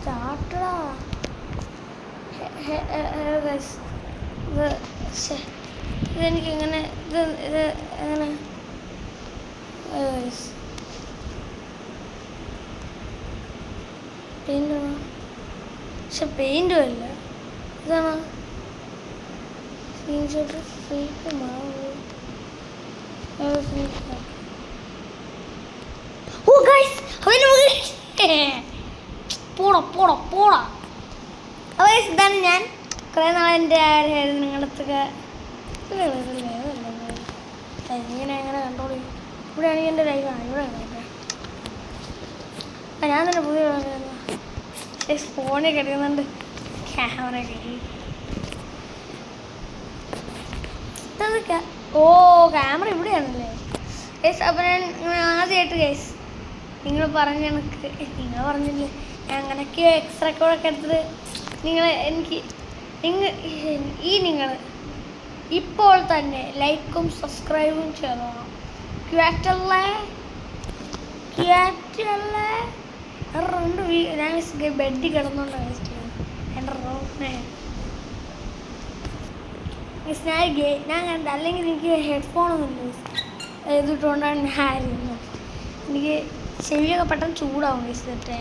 സ്റ്റാർട്ടടാ. ഇതെനിക്കിങ്ങനെ ഇത് എങ്ങനെ പെയിൻ്റ് പക്ഷെ പെയിൻറ്റും അല്ല. ഇതാണ് സ്ക്രീൻഷോട്ട് ഫേക്ക് മാവ്. ഓ ഗൈസ് പോടാ പോടാ പോടാ. അപ്പോൾ ഇതാണ് ഞാൻ കുറേ നാളെൻ്റെ ആരായിരുന്നു നിങ്ങളടുത്തൊക്കെ ഇങ്ങനെ എങ്ങനെ കൺട്രോൾ ചെയ്യും. ഇവിടെയാണെങ്കിൽ എൻ്റെ ലൈവാണ്. ഇവിടെ ഞാൻ തന്നെ പുതിയ ഫോണിൽ കിടക്കുന്നുണ്ട്. ക്യാമറ ഓ ക്യാമറ ഇവിടെയാണല്ലേ ഗൈസ്. അപ്പോൾ ഞാൻ ആദ്യമായിട്ട് ഗൈസ് നിങ്ങൾ പറഞ്ഞ കണക്ക് നിങ്ങൾ പറഞ്ഞില്ലേ ഞാൻ അങ്ങനെയൊക്കെയോ എക്സ്ട്രാ കോഡൊക്കെ എടുത്തിട്ട് എനിക്ക് നിങ്ങൾ ഇപ്പോൾ തന്നെ ലൈക്കും സബ്സ്ക്രൈബും ചെയ്തോണം. ക്യാറ്റല്ലേ രണ്ട് ഞാൻ ബെഡിൽ കിടന്നുകൊണ്ടാണ് എൻ്റെ ഞാൻ കണ്ട. അല്ലെങ്കിൽ എനിക്ക് ഹെഡ്ഫോണൊന്നുമില്ല ഇതിട്ടുകൊണ്ടാണ് ഞാൻ ഇരുന്നത്. എനിക്ക് ചെവിയൊക്കെ പെട്ടെന്ന് ചൂടാവും കേസിട്ട്.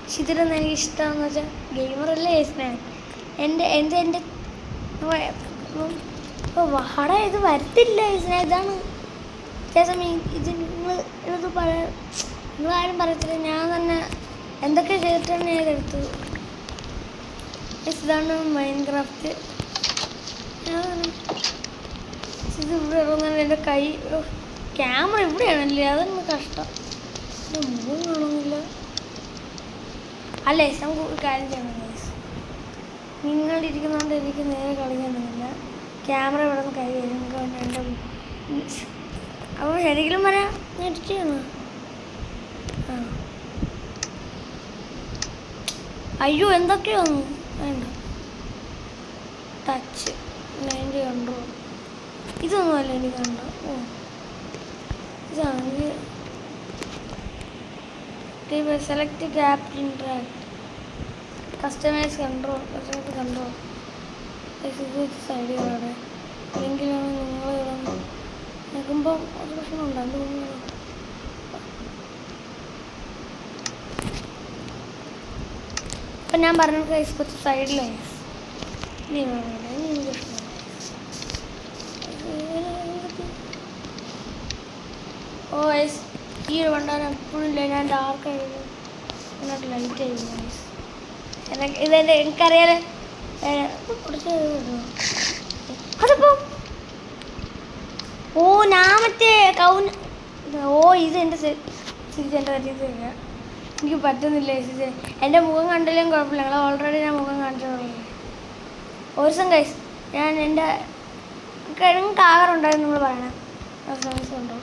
പക്ഷെ ഇതിലൊന്നും എനിക്ക് ഇഷ്ടമാണെന്ന് വെച്ചാൽ ഗെയിമറല്ലേ കേസിനാണ് എൻ്റെ ഇപ്പോൾ വാട ഇത് വരത്തില്ല കേസിന. ഇതാണ് അതേസമയം ഇത് നിങ്ങളാരും പറയത്തില്ല. ഞാൻ തന്നെ എന്തൊക്കെ ചെയ്തിട്ടാണ് ഞാൻ ഇതെടുത്തത്. ഇതാണ് മൈൻക്രാഫ്റ്റ്. ഇത് ഇവിടെ ഇറങ്ങുന്ന എൻ്റെ കൈ ക്യാമറ ഇവിടെയാണല്ലേ അതൊന്നും കഷ്ടം. മുഖം കാണുന്നില്ല. അല്ലേ നമുക്ക് ഒരു കാര്യം ചെയ്യണം ഗൈസ്. നിങ്ങളിരിക്കുന്നതുകൊണ്ട് എനിക്ക് നേരെ കളിക്കാനൊന്നുമില്ല. ക്യാമറ ഇവിടെ നിന്ന് കൈ വരും എൻ്റെ. അപ്പോൾ ശരിക്കും പറയാം ഞാൻ എഡിറ്റ് ചെയ്യണോ? അയ്യോ എന്തൊക്കെയാണ് വേണ്ട. ടച്ച് 90 കൺട്രോൾ ഇതൊന്നുമല്ല എനിക്ക് കണ്ട. ഓ ഇതാണ് select tap interact customize control side കളടെ എങ്കിലാണ് നിങ്ങൾ നോക്കുമ്പോൾ ഒരു പ്രശ്നമുണ്ട്. അപ്പം ഞാൻ പറഞ്ഞു കൈസ് കുറച്ച് സൈഡിലായി ഓ ഐസ് ഈ ഒരു വണ്ടാണ് എപ്പോഴും ഇല്ല. ഞാൻ ഡാർക്കായിരുന്നു എന്നിട്ട് ലൈറ്റ് ആയിരുന്നു ഇതെൻ്റെ എനിക്കറിയാലേ കുറച്ച് അതിപ്പം ഓ ഞാൻ മറ്റേ ഓ ഇത് എൻ്റെ എൻ്റെ പറ്റിയിട്ടില്ല. എനിക്ക് പറ്റുന്നില്ല ചേച്ചി. എൻ്റെ മുഖം കണ്ടില്ലേലും കുഴപ്പമില്ല. നിങ്ങൾ ഓൾറെഡി ഞാൻ മുഖം കാണിച്ചോളൂ. ഒരു ദിവസം കൈസ് ഞാൻ എൻ്റെ നിങ്ങൾക്ക് ആകാറുണ്ടായിരുന്നു നിങ്ങൾ പറയണം. സർവീസ് ഉണ്ടോ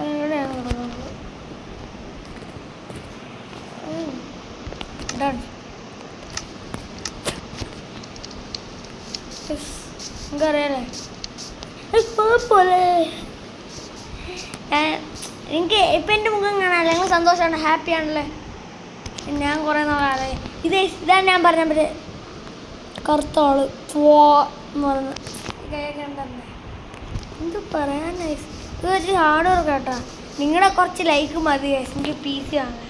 എവിടെയാണ് കൊടുക്കുന്നത്? നിങ്ങൾക്കറിയാലേ പോലെ എനിക്ക് ഇപ്പം എൻ്റെ മുഖം കാണാമല്ലേ നിങ്ങൾ സന്തോഷമാണ് ഹാപ്പിയാണല്ലേ. ഞാൻ കുറേ നാളായി ഇതാണ് ഞാൻ പറഞ്ഞ പറ്റേ കറുത്താള് എന്ന് പറഞ്ഞ് കേൾക്കണ്ടേ എന്ത് പറയാൻ നൈസ്. ഇത് വെച്ച് ഹാർഡ് വർക്ക് കേട്ടോ. നിങ്ങളുടെ കുറച്ച് ലൈക്ക് മതി ഗൈസ് എനിക്ക് PC വാങ്ങാൻ.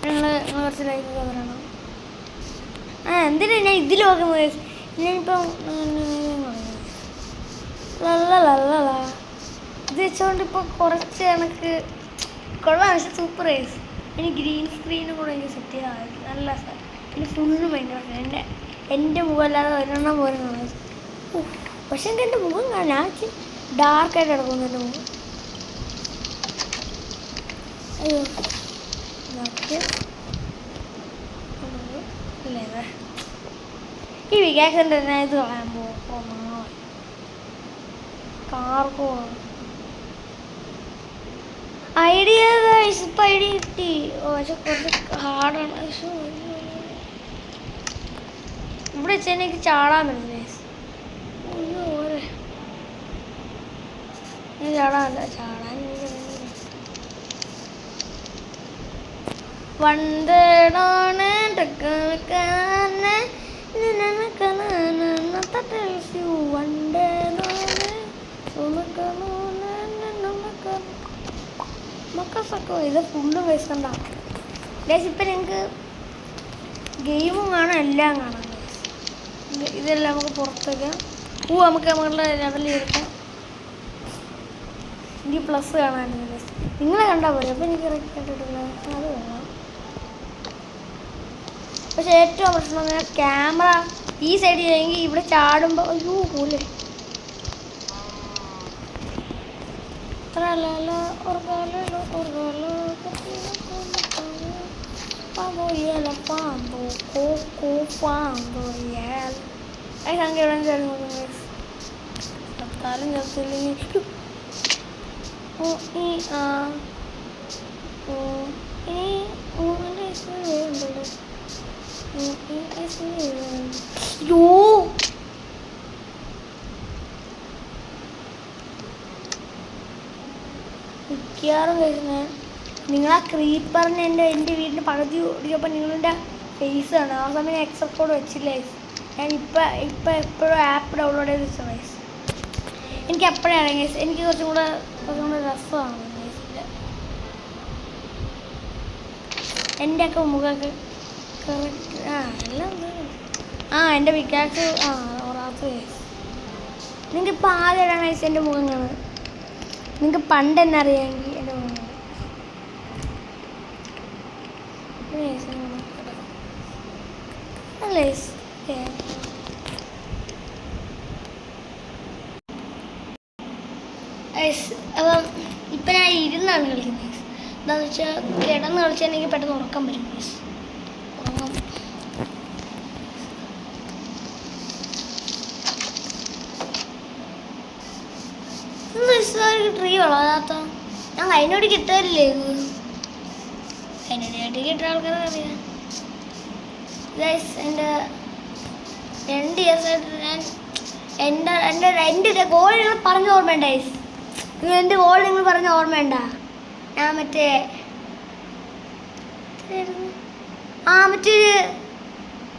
നിങ്ങൾ കുറച്ച് ലൈക്ക് തരണം. എന്തിനാ ഞാൻ ഇതിൽ നോക്കുന്നത് ഗൈസ്. ഞാനിപ്പം ഇത് വെച്ചുകൊണ്ട് ഇപ്പോൾ കുറച്ച് കണക്ക് കൊള്ളാം. പക്ഷെ സൂപ്പർ ഗൈസ്. ഇനി ഗ്രീൻ സ്ക്രീനും കൂടെ എനിക്ക് സെറ്റ് ചെയ്താൽ നല്ല ഇനി ഫുള്ള് ഭയങ്കര എൻ്റെ മുഖമല്ലാതെ ഒരെണ്ണം പോലും കാണാം. പക്ഷെ എനിക്ക് എൻ്റെ മുഖം കാണാൻ ഡാർക്കായിട്ട് കിടക്കുന്നു എൻ്റെ മുഖം. അയ്യോ അല്ലേ ഈ വികാസിൻ്റെ തന്നെ ഇത് കളയാൻ പോകും. കാർക്കോ ഐഡിയ ഇപ്പം ഐഡിയ കിട്ടി. പക്ഷെ കുറച്ച് ഹാർഡാണ്. ഇവിടെ വെച്ചാൽ എനിക്ക് ചാടാൻ പറ്റില്ലേ? അയ്യോ ഞാൻ ചാടാനല്ല ചാടാൻ വണ്ടേടാണ് ഇത് ഫുള്ള് വേസ്റ്റ് ഗൈസ്. ഇപ്പം ഞങ്ങൾക്ക് ഗെയിമും കാണാം, എല്ലാം കാണാം ഗൈസ്. ഇതെല്ലാം നമുക്ക് പുറത്തേക്ക് നമുക്ക് നമ്മളുടെ ലെവലിൽ എടുക്കാം. എനിക്ക് പ്ലസ് കാണാനുണ്ട് ഗൈസ്. നിങ്ങളെ കണ്ടാൽ പോരെ, അപ്പോൾ എനിക്ക് കണ്ടിട്ടില്ല, അത് വേണം. പക്ഷെ ഏറ്റവും പ്രശ്നം ക്യാമറ ഈ സൈഡിൽ ചെയ്യെങ്കിൽ ഇവിടെ ചാടുമ്പോൾ അയ്യോ പോലെ സത്താലും ചേർത്തില്ലെങ്കിൽ മിക്കവാറും കഴിക്കുന്നത് നിങ്ങളാ ക്രീപ്പറിന് എൻ്റെ വീടിൻ്റെ പകുതി ഓടിച്ചപ്പോൾ നിങ്ങളുടെ ഫേസ് ആണ്. ആ സമയം എക്സെപ്റ്റ് കോഡ് വെച്ചില്ല. ഞാൻ ഇപ്പം എപ്പോഴും ആപ്പ് ഡൗൺലോഡ് ചെയ്ത് വെച്ച വയസ്സ് എനിക്ക് എപ്പോഴാണ് ഗൈസ്, എനിക്ക് കുറച്ചും കൂടെ രസമാണ് ഗൈസിൻ്റെ. എൻ്റെയൊക്കെ മുഖമൊക്കെ കറക്റ്റ് എല്ലാം എൻ്റെ വിക്കാക്സ് ഓറാത്ത ഗൈസ്. നിങ്ങൾക്ക് ഇപ്പം ആദ്യമായിട്ടാണ് ഗൈസ് എൻ്റെ മുഖം കാണുന്നത്. നിങ്ങൾക്ക് പണ്ട് തന്നെ അറിയാമെങ്കിൽ എൻ്റെ മുഖം അല്ലേ. അപ്പം ഇപ്പം ഞാൻ ഇരുന്നാണ് കളിക്കുന്നത്. എന്താണെന്ന് വെച്ചാൽ കിടന്ന് കളിച്ചാൽ എനിക്ക് പെട്ടെന്ന് ഉറക്കം വരും. ട്രീ വളരാത്ത ഞാൻ അതിനോട് കിട്ടാറില്ലേ. ഇത് അതിനോട് കിട്ടുന്ന ആൾക്കാരെ അറിയാം ഗൈസ്. എൻ്റെ 2 ഇയേഴ്സായിട്ട് ഞാൻ എൻ്റെ ഗോൾ നിങ്ങൾ പറഞ്ഞ ഓർമ്മയുണ്ട ഗൈസ്? എൻ്റെ ഗോൾ നിങ്ങൾ പറഞ്ഞ ഓർമ്മയുണ്ട? ഞാൻ മറ്റേ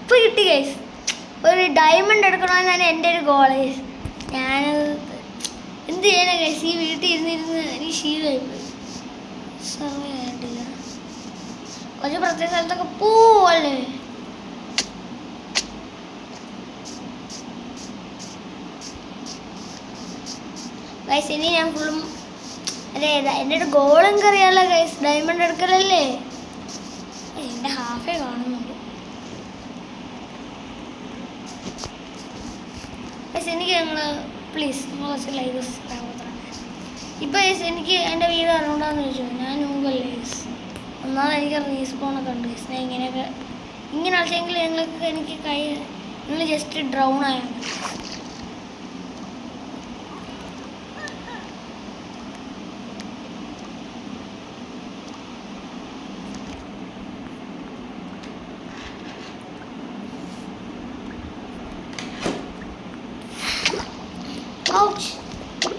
ഇപ്പോൾ കിട്ടി ഗൈസ്. ഒരു ഡയമണ്ട് എടുക്കണമെന്നാണ് എൻ്റെ ഒരു ഗോൾ ഗൈസ്. ഞാനത് എന്ത് ചെയ്യാനാ ഗൈസ്? ഈ വീട്ടിൽ ഇരുന്നിരുന്ന് എനിക്ക് ശീലമായിപ്പോയി. സമയമായിട്ടില്ല. കുറച്ച് പ്രത്യേക സ്ഥലത്തൊക്കെ പോവല്ലേ. ഗൈസ് ഇനി ഞാൻ ഫുള്ളും അതെ എൻ്റെ ഒരു ഗോളും കറിയാലോ ഗൈസ്. ഡയമണ്ട് എടുക്കലല്ലേ. എൻ്റെ ഹാഫേ കാണുന്നുണ്ട് ഗൈസ്. എനിക്ക് ഞങ്ങൾ പ്ലീസ് നിങ്ങൾ കുറച്ച് ലൈവ്സ് ഇപ്പോൾ ഗൈസ് എനിക്ക് എൻ്റെ വീട് അറിയണ്ടെന്ന് ചോദിച്ചു. ഞാൻ മുമ്പല്ലേ ഗൈസ്. ഒന്നാമത് എനിക്ക് റീസ്പോണൊക്കെ ഉണ്ട് ഗൈസ്. ഞാൻ ഇങ്ങനെ കളിച്ചെങ്കിൽ എനിക്ക് നിങ്ങൾ ജസ്റ്റ് ഡ്രൗൺ ആയാൽ മതി.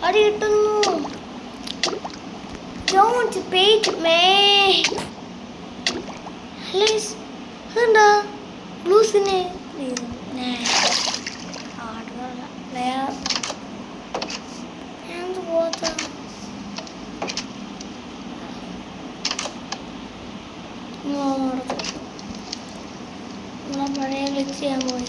അടി കിട്ടുന്നു. Don't beat me. എന്താ ബ്ലൂസിനെ പഴയ ഗ്ലിച്ച് ചെയ്യാൻ പോയി.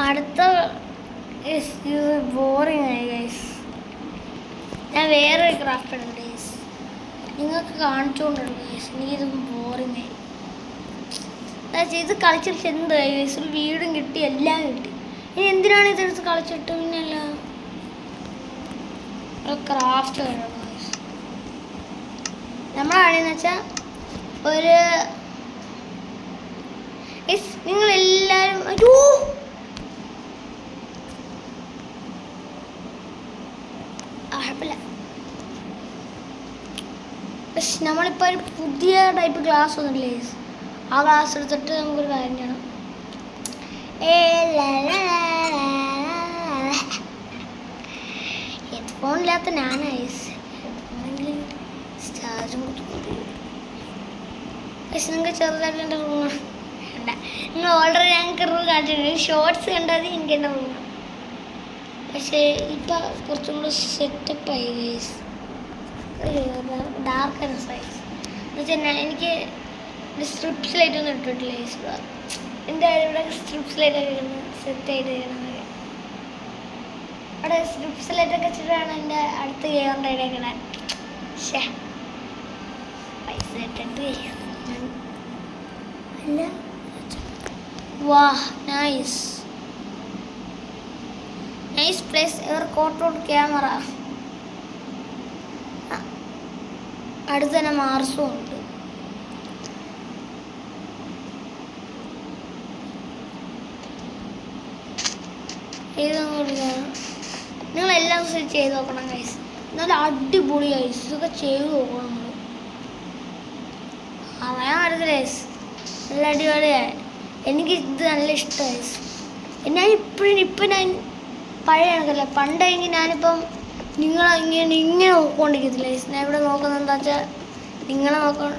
അടുത്ത ബോറിങ് ആയി ഗൈസ്. ഞാൻ വേറൊരു ക്രാഫ്റ്റ് ഉണ്ട് ഗൈസ്, നിങ്ങൾക്ക് കാണിച്ചുകൊണ്ടുണ്ട് ഗൈസ്. എനിക്കിത് ബോറിങ് ആയി. ഇത് കളിച്ചിട്ട് എന്തായി ഗൈസ്? ഒരു വീടും കിട്ടി, എല്ലാം കിട്ടി. ഇനി എന്തിനാണ് ഇതെടുത്ത് കളിച്ചിട്ട് പിന്നല്ല ക്രാഫ്റ്റ് കഴിയണം ഗൈസ്. നമ്മളാണെന്ന് വെച്ചാൽ ഒരു നിങ്ങളെല്ലാവരും അയ്യോ പക്ഷെ നമ്മളിപ്പോൾ ഒരു പുതിയ ടൈപ്പ് ഗ്ലാസ് വന്നില്ലേ, ആ ഗ്ലാസ് എടുത്തിട്ട് നമുക്കൊരു കാര്യം ചെയ്യണം. ഹെഡ്ഫോണില്ലാത്ത ഞാനായിസ് ചാർജും പക്ഷെ നിങ്ങൾക്ക് ചെറുതായിട്ട് എൻ്റെ റൂം വേണ്ട. നിങ്ങൾ ഓൾറെഡി ഞങ്ങൾക്ക് റൂം കാണിച്ചിട്ടുണ്ട്. ഷോർട്സ് കണ്ടാൽ എനിക്ക് എൻ്റെ റൂം. പക്ഷേ ഇപ്പം കുറച്ചും കൂടെ സെറ്റപ്പായി ഗൈസ്. ഡാർക്ക് ആൻഡ് സൈസ് എന്ന് വെച്ചാൽ എനിക്ക് സ്ട്രിപ്സ് ലൈറ്റൊന്നും ഇട്ടിട്ടില്ല ഗൈസ്. എൻ്റെ ഇവിടെ സ്ട്രിപ്സ് ലൈറ്റൊക്കെ സെറ്റായിട്ട് ചെയ്യണത്. അവിടെ സ്ട്രിപ്സ് ലൈറ്റൊക്കെ വെച്ചിട്ടാണ് എൻ്റെ അടുത്ത് ചെയ്യാറുണ്ടായിട്ട് ഇടാൻ. പക്ഷേ പൈസ ഇട്ടിട്ട് അല്ല. വാ നൈസ് നൈസ് പ്ലേസ്. എവർ കോട്ടോട്ട് ക്യാമറ. അടുത്ത് തന്നെ മാർസും ഉണ്ട്. നിങ്ങളെല്ലാം ചെയ്ത് നോക്കണം ഗൈസ്. നല്ല അടിപൊളി ഗൈസ്. ഇതൊക്കെ ചെയ്ത് നോക്കണം നമ്മൾ. അറിയാൻ പറ്റത്തില്ല ഗൈസ്. നല്ല അടിപൊളിയായി. എനിക്ക് ഇത് നല്ല ഇഷ്ടമായി ഗൈസ്. ഞാൻ ഇപ്പം ഞാൻ പഴയ കണക്കല്ല. പണ്ടെങ്കിൽ ഞാനിപ്പം ഇങ്ങനെ നോക്കിക്കൊണ്ടിരിക്കത്തില്ല ഗൈസ്. ഞാൻ ഇവിടെ നോക്കുന്നത് എന്താ വെച്ചാൽ നിങ്ങളെ നോക്കാൻ.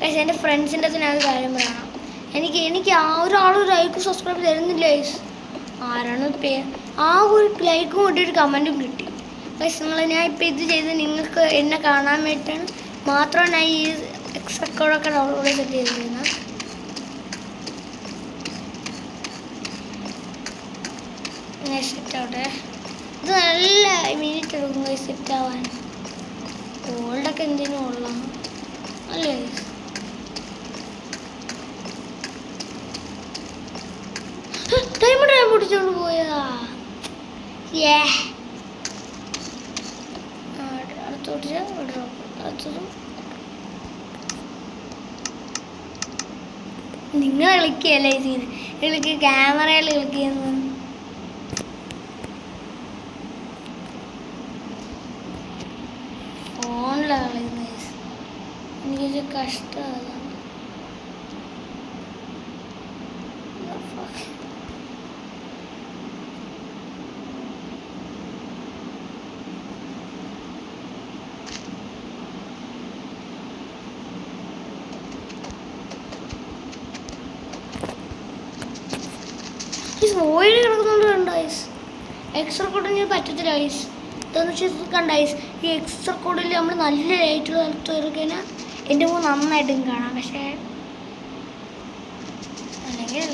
ഗൈസ് എൻ്റെ ഫ്രണ്ട്സിൻ്റെ അടുത്ത് ഞാൻ ഒരു കാര്യം പറയണം. എനിക്ക് ആ ഒരാളൊരു ലൈക്ക് സബ്സ്ക്രൈബ് തരുന്നില്ല ഗൈസ്. ആരാണ് ആ ഒരു ലൈക്കും കൂട്ടി ഒരു കമൻറ്റും കിട്ടി ഗൈസ്. ഞാൻ ഇപ്പം ഇത് ചെയ്ത് നിങ്ങൾക്ക് എന്നെ കാണാൻ വേണ്ടിയിട്ടാണ് മാത്രമാണ് ഞാൻ ഈ എക്സ് റെക്കോർഡൊക്കെ ഡൗൺലോഡ് സെറ്റ് ചെയ്തിരുന്നത്. സെറ്റ് ആവട്ടെ. ഇത് നല്ല മിനിറ്റ് എടുക്കും ഗൈസ് സെറ്റ് ആവാൻ. ഗോൾഡൊക്കെ എന്തിനും ഉള്ള അല്ലേ ഗൈസ്. ഡയമണ്ട് ഞാൻ പൊട്ടിച്ചോണ്ട് പോയതാ. അടുത്തോട്ട് അടുത്തതും നിങ്ങൾ കളിക്കുകയല്ലേ ചെയ്യുന്നത്. കളിക്ക് ക്യാമറയിൽ കളിക്കുന്നു. ഫോണിലാണ് കളിക്കുന്നത്. എനിക്കൊരു കഷ്ടമാണ്. ഓയിൽ കിടക്കുന്നുണ്ട് കണ്ട ഐസ്. എക്സ്ട്രാ കോഡിന് പറ്റത്തില്ല ഐസ്. ഇതെന്ന് വെച്ചാൽ കണ്ട ഐസ്. ഈ എക്സ്ട്രാ കോഡിൽ നമ്മൾ നല്ല ലൈറ്റുള്ള സ്ഥലത്ത് കയറിക്കഴിഞ്ഞാൽ എൻ്റെ മുഖം നന്നായിട്ടും കാണാം. പക്ഷേ അല്ലെങ്കിൽ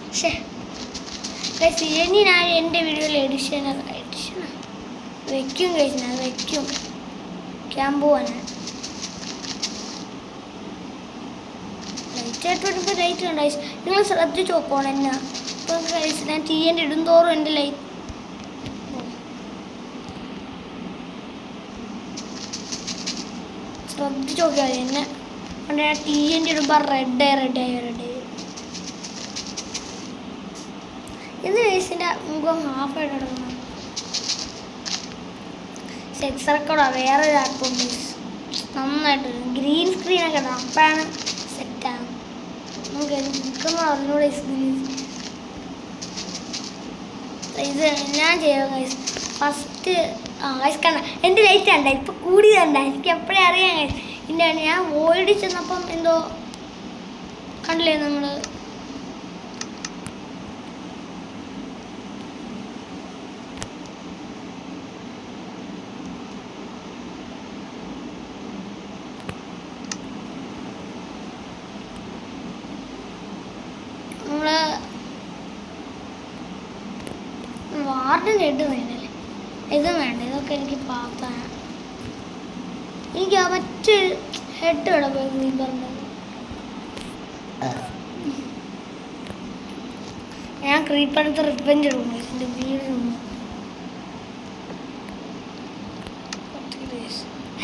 പക്ഷേ ഗൈസ് ഇനി ഞാൻ എൻ്റെ വീഡിയോയിൽ എഡിഷൻ വെക്കും ഗൈസ്. ഞാൻ വെക്കും ക്യാമ്പ് പോവാനാണ്. ലൈറ്റായിട്ട് വരുമ്പോൾ ലൈറ്റ് കണ്ട ഗൈസ്. നിങ്ങൾ ശ്രദ്ധിച്ച് നോക്കണം എന്നെ. ഇപ്പം ഗൈസ് ഞാൻ TNT ഇടുന്തോറും എൻ്റെ ലൈറ്റ് ശ്രദ്ധിച്ച് നോക്കിയാൽ മതി എന്നെ. പണ്ട് ഞാൻ TNT ഇടുമ്പോൾ റെഡായി ഇത് ഗൈസിൻ്റെ മുഖം ഹാഫായിട്ട് കിടക്കണം. സെക്സ് റെക്കോർഡാണ് വേറൊരു ആപ്പും ഗൈസ്. നന്നായിട്ട് ഗ്രീൻ സ്ക്രീനൊക്കെ ഇടാം. അപ്പോഴാണ് സെറ്റാണ്. നമുക്ക് നിൽക്കുന്ന അതിനോട് ഇത് ഞാൻ ചെയ്യാം ഗൈസ്. ഫസ്റ്റ് ഗൈസ് കണ്ട എൻ്റെ ലൈറ്റ് കണ്ട ഇപ്പം കൂടിയതണ്ട. എനിക്ക് എപ്പോഴേ അറിയാം ഗൈസ്. ഇല്ല ഞാൻ ഓടി ചെന്നപ്പം എന്തോ കണ്ടില്ലേ നമ്മൾ. വാർഡിന് ഹെഡ് വേണ്ടല്ലേ. ഇതും വേണ്ട. ഇതൊക്കെ എനിക്ക് പാത്താണ്. എനിക്ക് ആ മറ്റൊരു ഹെഡ് ഇവിടെ പോയി നീ പറഞ്ഞത്. ഞാൻ ക്രീപ്പറിനടുത്ത് റിവെഞ്ച് എടുക്കും. എൻ്റെ വീട്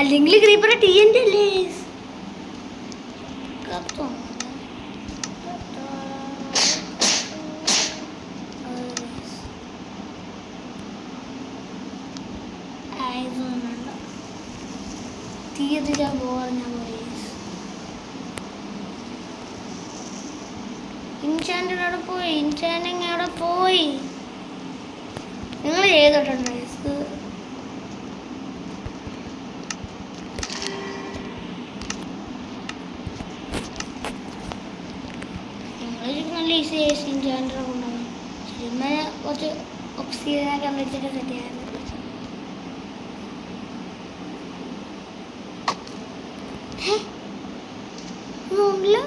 അല്ലെങ്കിൽ ക്രീപ്പർ TNT അല്ലേ കത്തോ. തീയതിരാ പോകാൻ ഇൻചാൻഡിങ് അവിടെ പോയി നിങ്ങൾ ചെയ്തിട്ടുണ്ടോ? നല്ല ഈസി ഇൻചാൻഡർ കൊണ്ടുപോകും. ശരിക്കും കുറച്ച് ഓക്സിജനൊക്കെ വെച്ചിട്ട് സെറ്റ് ചെയ്യാൻ ഒന്നുമില്ല.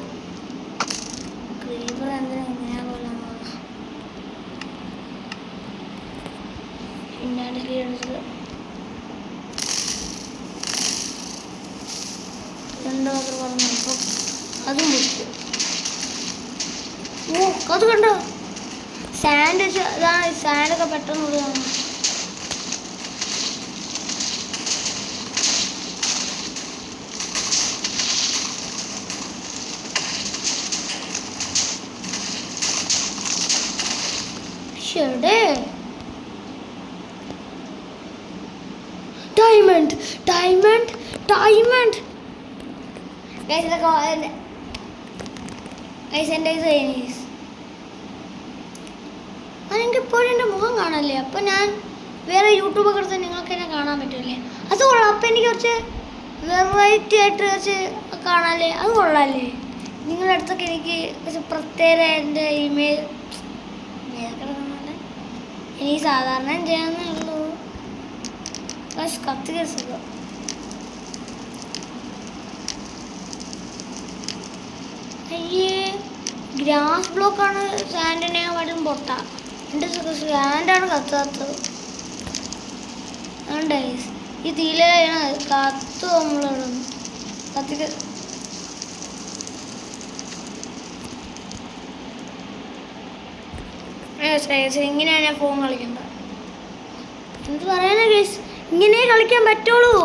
ക്രീപ്പർ എന്തിനാ ഇങ്ങനെ കൊല്ലാൻ എടുത്തത്? രണ്ടു മാത്രം പറഞ്ഞു. അപ്പം അതും പൊട്ടിച്ചു. ഓ അത് കണ്ടോ, സാൻഡ് ഇതാണ്. സാൻഡൊക്കെ പെട്ടെന്ന് ഉള്ളതാണ്. ഡയമണ്ട് ഡയമണ്ട് ഡയമണ്ട് അതെനിക്കിപ്പോഴും എൻ്റെ മുഖം കാണല്ലേ. അപ്പം ഞാൻ വേറെ യൂട്യൂബൊക്കെ എടുത്ത് നിങ്ങൾക്ക് എന്നെ കാണാൻ പറ്റുമല്ലേ? അത് കൊള്ളാം. അപ്പം എനിക്ക് കുറച്ച് വെറൈറ്റി ആയിട്ട് കുറച്ച് കാണാല്ലേ, അത് കൊള്ളാമല്ലേ? നിങ്ങളുടെ അടുത്തൊക്കെ എനിക്ക് കുറച്ച് പ്രത്യേക എൻ്റെ ഇമെയിൽ എനിക്ക് സാധാരണ ചെയ്യാന്നേ ഉള്ളൂ. കത്തി സുഖം. അയ്യേ, ഗ്രാസ് ബ്ലോക്കാണ് സാൻഡിനെ വരും പൊട്ട. എൻ്റെ സാൻഡാണ് കത്താത്തത്. അതുകൊണ്ട് ഈ തീയിലാണ് കത്ത് നമ്മളിടുന്നു. കത്തിക്ക് ഇങ്ങനെയാണ് ഞാൻ ഫോൺ കളിക്കണ്ട. എന്ത് പറയാനാ ഗൈസ്, ഇങ്ങനെ കളിക്കാൻ പറ്റുള്ളൂ.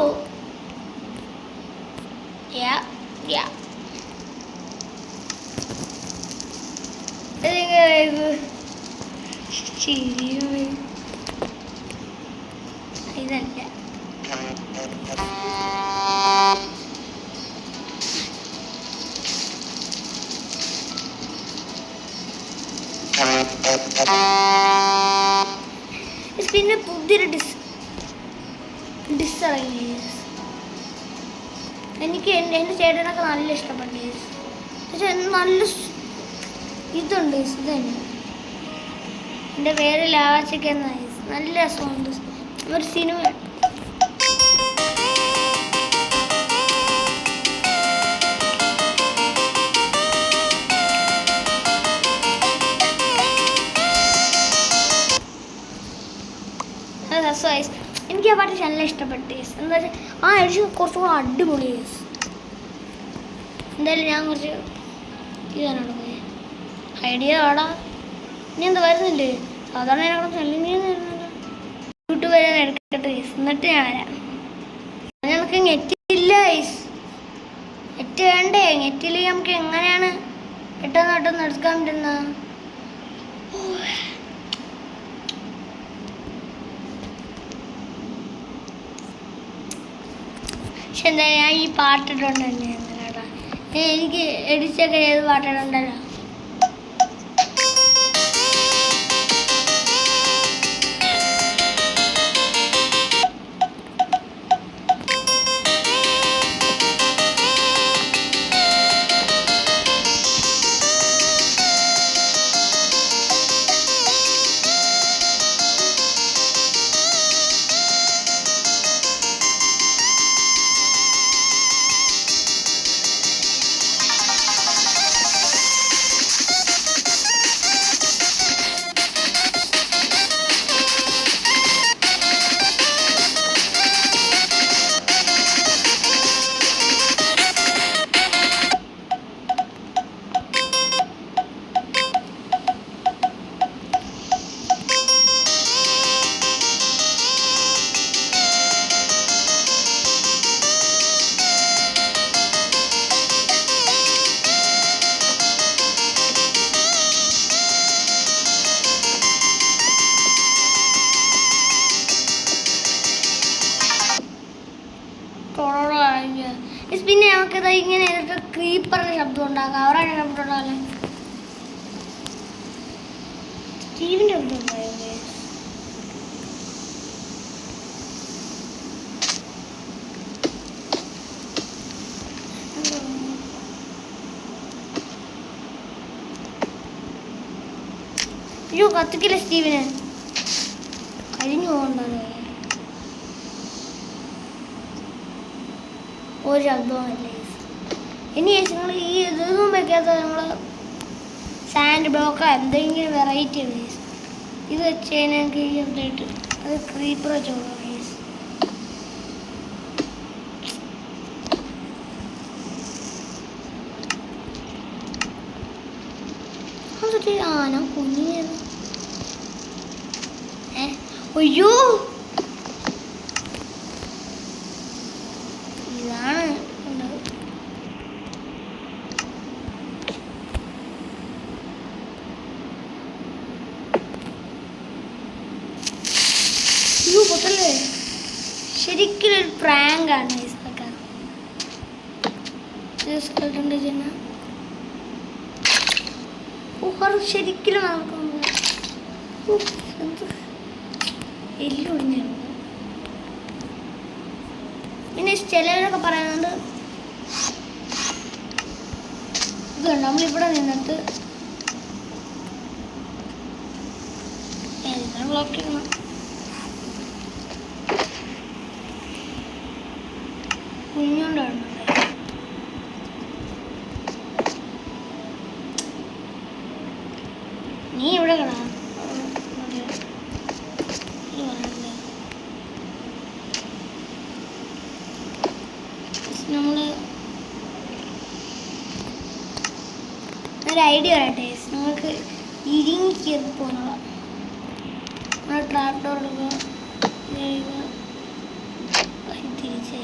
ഇതല്ല പിന്നെ പുതിയൊരു ഡിസ്ഇറങ്ങി. എനിക്ക് എൻ്റെ ചേട്ടനൊക്കെ നല്ല ഇഷ്ടപ്പെട്ടു. പക്ഷെ നല്ല ഇതുണ്ട്. ഇത് തന്നെ എൻ്റെ പേര് ലാവാച്ചിക്ക് എന്ന നല്ല രസമുണ്ട്. ഒരു സിനിമ രസമായി. എനിക്ക് ആ പാട്ട് നല്ല ഇഷ്ടപ്പെട്ടു. എന്താ വെച്ചാൽ ആ എഡിഷൻ കുറച്ചുകൂടെ അടിപൊളി. എന്തായാലും ഞാൻ കുറച്ച് ഇതാണോ പോയി ഐഡിയ ആടാ. ഇനി എന്താ വരുന്നില്ലേ? സാധാരണ ഞാനവിടെ ചെല്ലുന്നല്ലോ. യൂട്യൂബ് വരെ എടുക്കട്ടെ എന്നിട്ട് ഞാൻ വരാം. നമുക്ക് നെറ്റില്ല. നെറ്റ് വേണ്ടേ? നെറ്റിലേക്ക് നമുക്ക് എങ്ങനെയാണ് പെട്ടെന്ന് എടുക്കാൻ പറ്റുന്ന? പക്ഷെ എന്താ ഞാൻ ഈ പാട്ടിട്ടുണ്ട് തന്നെ കേട്ടാ. എനിക്ക് എഡിറ്റൊക്കെ ചെയ്ത് പാട്ടിട്ടുണ്ടല്ലോ. പിന്നെ നമുക്കിത് ഇങ്ങനെ ചെയ്തിട്ട് ക്രീപ്പറിന്റെ ശബ്ദം ഉണ്ടാക്കാം. അവരുടെ ശബ്ദം ഉണ്ടാകാൻ സ്റ്റീവിന്റെ ശബ്ദം ഉണ്ടായോ? അയ്യോ കത്തിക്കില്ല സ്റ്റീവിന്, കരിഞ്ഞു പോകണ്ടല്ലേ. ഒരു ശബ്ദമല്ലേ. ഇനി നിങ്ങൾ ഈ ഇതൊന്നും വെക്കാത്ത നമ്മൾ സാൻഡ് ബ്ലോക്കോ എന്തെങ്കിലും വെറൈറ്റി ഉണ്ട്. ഇത് വെച്ച് കഴിഞ്ഞാൽ ചെറുതായിട്ട് അത് ക്രീപ്പർ വെച്ചോളാം. ഞാൻ കുഞ്ഞിന് അയ്യോ ഇതാണ് അയ്യോ പൊട്ടല്ലേ. ശരിക്കും ഒരു പ്രാങ്കാണ് ഇതൊക്കെ. ശരിക്കും നടക്കുന്നത് എല്ലൊടിഞ്ഞു. പിന്നെ ചിലവരൊക്കെ പറയുന്നത് ഇതുണ്ട്, നമ്മളിവിടെ നിന്നിട്ട് ബ്ലോക്ക് ചെയ്യണം. കുഞ്ഞുകൊണ്ടാണ് നീ ഇവിടെ കിടാ നമ്മള് ഒരു ഐഡിയ പറയട്ടെ. നമുക്ക് ഇരിങ്ങി കയറി പോകുന്നതാണ്. നമ്മൾ ട്രാക്ടർ തിരിച്ച്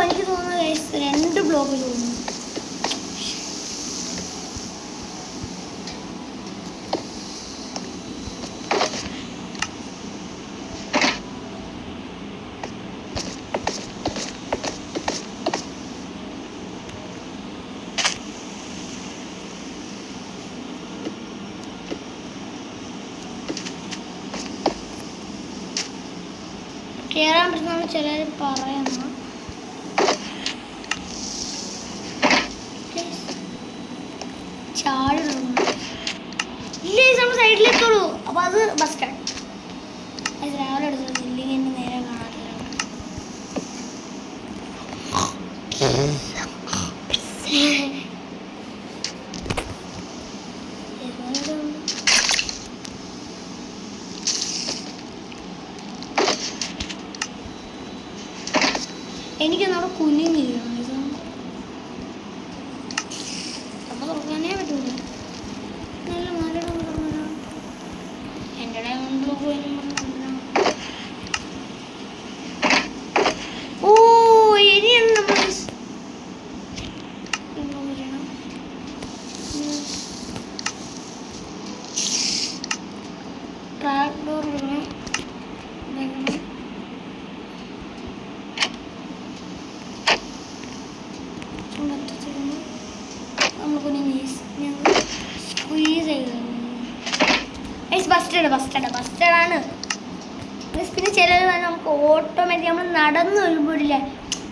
എനിക്ക് തോന്നുന്നു 2 ബ്ലോക്ക് തോന്നുന്നു. കയറാൻ പറ്റുന്ന ചിലർ പറയുന്നു. ഇല്ല നമ്മൾ സൈഡിലെത്തുള്ളൂ. അപ്പോൾ അത് ബസ് സ്റ്റാൻഡ്. അത് രാവിലെ എടുത്തു ഇല്ലെങ്കിൽ എന്നെ നേരെ കാണാറില്ല. എനിക്ക് നമ്മുടെ കുഞ്ഞിരിക്കണം. അപ്പോൾ തുറക്കാനേ പറ്റൂല. നല്ല മലയുടെ എൻ്റെ മുമ്പിൽ പോയാലും ഓ ഇനിയാണ് നമ്മൾ ട്രാക്ടർ ബസ്റ്റഡാണ്. പിന്നെ ചിലർ നമുക്ക് ഓട്ടോമാറ്റിക് നമ്മൾ നടന്നു വരുമ്പോഴില്ലേ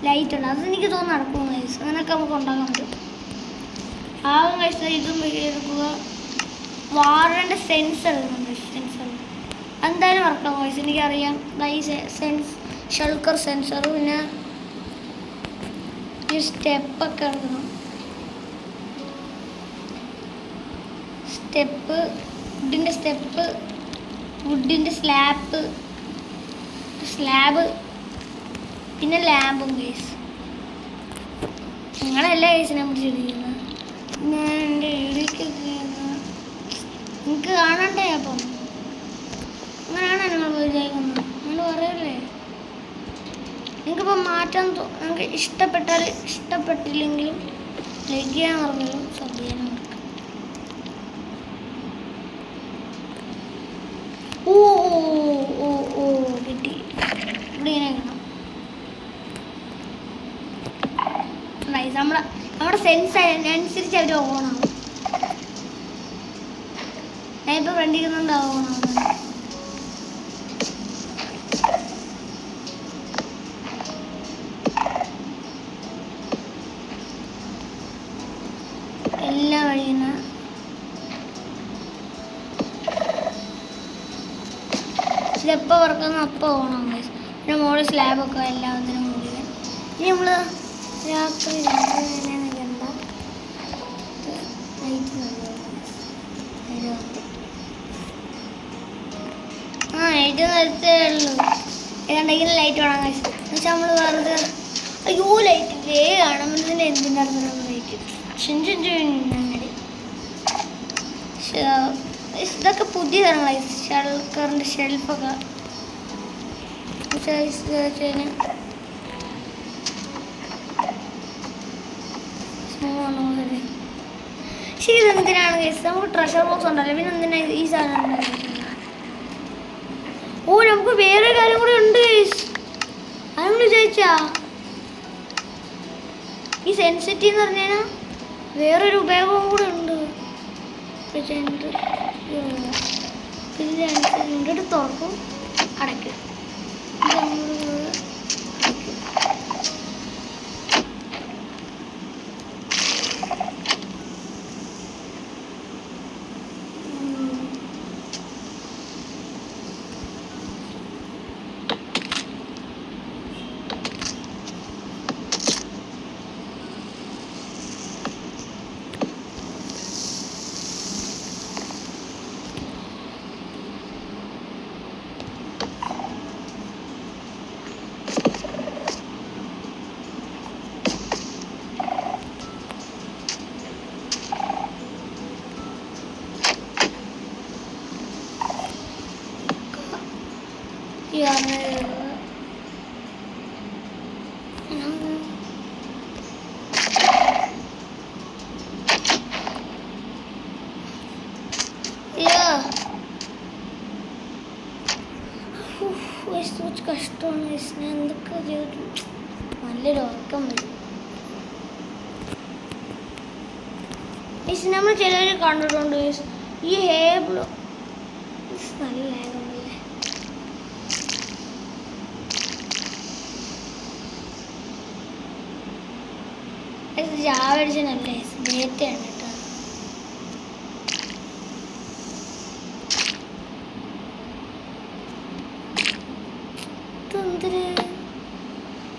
ലൈറ്റ് ഉണ്ട്, അതെനിക്ക് തോന്നുന്നു നടക്കും ഗൈസ്. അങ്ങനെയൊക്കെ നമുക്ക് ഉണ്ടാക്കാൻ പറ്റും. ആകും കഴിച്ചാൽ ഇതും എടുക്കുക. വാറൻ്റെ സെൻസർ ഇടുന്നുണ്ട്. സെൻസർ എന്തായാലും വർക്കാവും ഗൈസ്, എനിക്കറിയാം. ഈ ഷൾക്കർ സെൻസർ പിന്നെ ഈ സ്റ്റെപ്പൊക്കെ എടുക്കണം. വുഡിൻ്റെ സ്ലാബ് പിന്നെ ലാമ്പും കേസ്. നിങ്ങളല്ല കേസിനെ പിടിച്ചിരിക്കുന്നത്. ഞാൻ എൻ്റെ വീഡിയോക്ക് നിങ്ങൾക്ക് കാണണ്ടേ? അപ്പം അങ്ങനെയാണോ നിങ്ങൾ വിചാരിക്കുന്നത്? നിങ്ങൾ പറയല്ലേ. നിങ്ങൾക്കിപ്പോൾ മാറ്റാൻ നിങ്ങൾക്ക് ഇഷ്ടപ്പെട്ടാൽ ഇഷ്ടപ്പെട്ടില്ലെങ്കിലും ലൈക്ക് ചെയ്യാൻ മറന്നു, സബ് ചെയ്യാൻ മറക്കും. ഓ ഓ ഓ കിട്ടി. ഇവിടെ ഇങ്ങനെ കാണാം. നമ്മുടെ സെൻസ് അനുസരിച്ച് അവർ ഓണാവും. ഞാൻ ഇപ്പോൾ ഫ്രണ്ടിരിക്കുന്നുണ്ടാവും ഓണാവുന്നത്. എല്ലാ വഴിയും ഇതെപ്പോൾ വർക്കുന്ന അപ്പോൾ ഓണാവും. പിന്നെ മോളിൽ സ്ലാബൊക്കെ എല്ലാം ഒന്നിനും മൂടി. ഇനി നമ്മൾ രാത്രി കണ്ട ലൈറ്റ് നേരത്തേ ഉള്ളൂ. ഏതാണ്ടെങ്കിലും ലൈറ്റ് വേണം കഴിച്ചു എന്നുവെച്ചാൽ നമ്മൾ വെറുതെ അയ്യോ ലൈറ്റ് വേ കാണുമ്പോഴത്തേന് എന്തിനായിരുന്നു ലൈറ്റ് അങ്ങനെ. ഇതൊക്കെ പുതിയ തരങ്ങളായി ഷൾക്കറിൻ്റെ ഷെൽഫൊക്കെ ശരി. ഇതെന്തിനാണ് കേസ്? നമുക്ക് ട്രഷർ ബോക്സ് ഉണ്ടല്ലോ, പിന്നെ എന്തിനാ ഈ സാധനം ഉണ്ടാക്കുന്നത്? ഓ നമുക്ക് വേറെ കാര്യം കൂടി ഉണ്ട് കേസ്. അതൊന്നും വിചാരിച്ചാ ഈ സെൻസിറ്റി എന്ന് പറഞ്ഞാൽ വേറൊരു ഉപയോഗവും കൂടെ ഉണ്ട്. പിന്നെ തുറക്കും അടയ്ക്കും. കഷ്ടമാണ്. ഞാൻ എന്തൊക്കെ ചെയ്തിട്ട് നല്ലൊരു ഉറക്കം വരും. ഈ നമ്മൾ ചിലർ കണ്ടിട്ടുണ്ട് ഈ ഹേബിൾ നല്ല ലാഗുണ്ടല്ലേ. ജാവടിച്ചനല്ലേ ഡേറ്റയാണ് കേട്ടോ.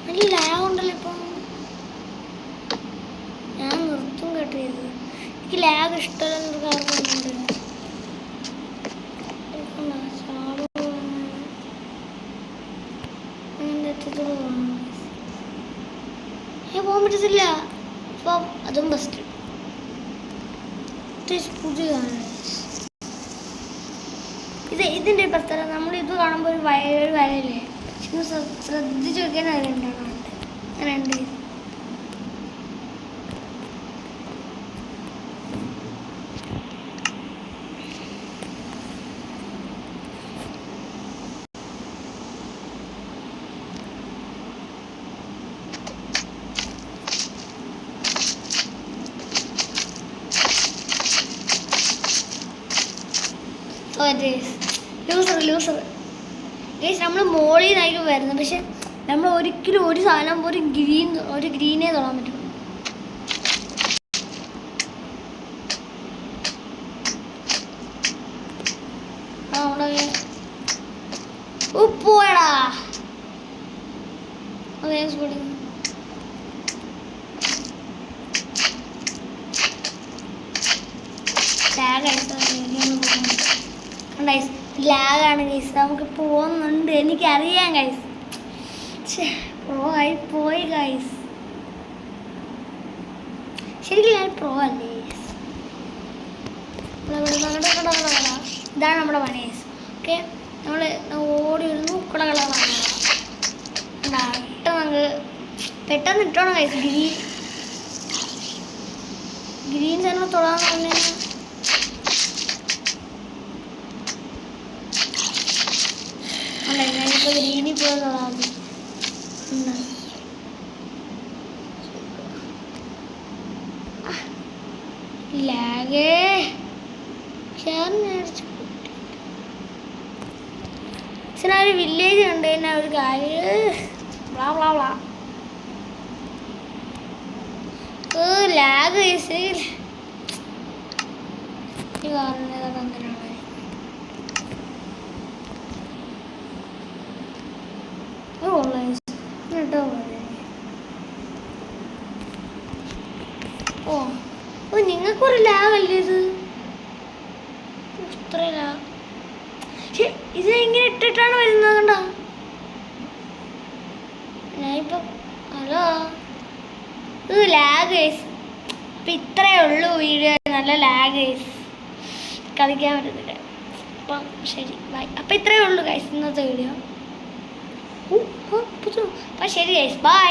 നല്ല ലാഗുണ്ടല്ലോ ഇപ്പം. ഞാൻ നിർത്തും കേട്ടോ. ഇത് എനിക്ക് ലാഗ് ഇഷ്ടമല്ലെന്നൊരു കാരണമുണ്ട്. പോകാൻ പറ്റത്തില്ല. അപ്പം അതും ബെസ്റ്റ്. പുതിയതാണ് ഇതിൻ്റെ പ്രത്യേകത. നമ്മളിത് കാണുമ്പോൾ ഒരു വരയില്ലേ, ശ്രദ്ധിച്ച് വെക്കാൻ അറിയണ്ടാണ്. രണ്ട് ലൂസർ ഗൈസ്. നമ്മൾ മോളിൽ നിന്നായിരിക്കും വരുന്നത്, പക്ഷെ നമ്മൾ ഒരിക്കലും ഒരു സാധനം ഒരു ഗ്രീനേ തൊടാൻ പറ്റും. പോയടാ ലാഗാണ് ഗൈസ്. നമുക്ക് പോകുന്നുണ്ട്, എനിക്കറിയാം ഗൈസ്. പോയി ഗൈസ്. ശരിക്കും ഞാൻ പ്രോ അല്ലേ. ഇതാണ് നമ്മുടെ പണി ഗൈസ്. ഓക്കെ, നമ്മൾ ഓടി വരുന്നു. പെട്ടെന്ന് ഇട്ടോണം ഗൈസ്. ഗ്രീൻ തന്നെ തൊടാൻ പറഞ്ഞ അല്ല ഞാനിപ്പോൾ ഗ്രീനിൽ പോയി തൊടാം. ലാഗേ ഒരു വില്ലേജ് കണ്ടു കഴിഞ്ഞാൽ ഒരു കാര്യം ലാഗ് അങ്ങനെയാണ്. കേട്ടോ ഓ ഓ നിങ്ങൾക്കൊരു ലാഗല്ലേ ഇത്? ഇത്ര ലാഗ് ഇത് ഇങ്ങനെ ഇട്ടിട്ടാണ് വരുന്നത് കണ്ടോ? ഞാനിപ്പം ഹലോ ഇത് ലാഗ് ഗൈസ്. അപ്പം ഇത്രയേ ഉള്ളൂ വീഡിയോ. നല്ല ലാഗ് ഗൈസ്, കളിക്കാൻ പറ്റുന്നില്ല. അപ്പം ശരി ബൈ. അപ്പം ഇത്രയേ ഉള്ളൂ ഗൈസ് ഇന്നത്തെ വീഡിയോ. അപ്പം ശരി ഗൈസ് ബൈ.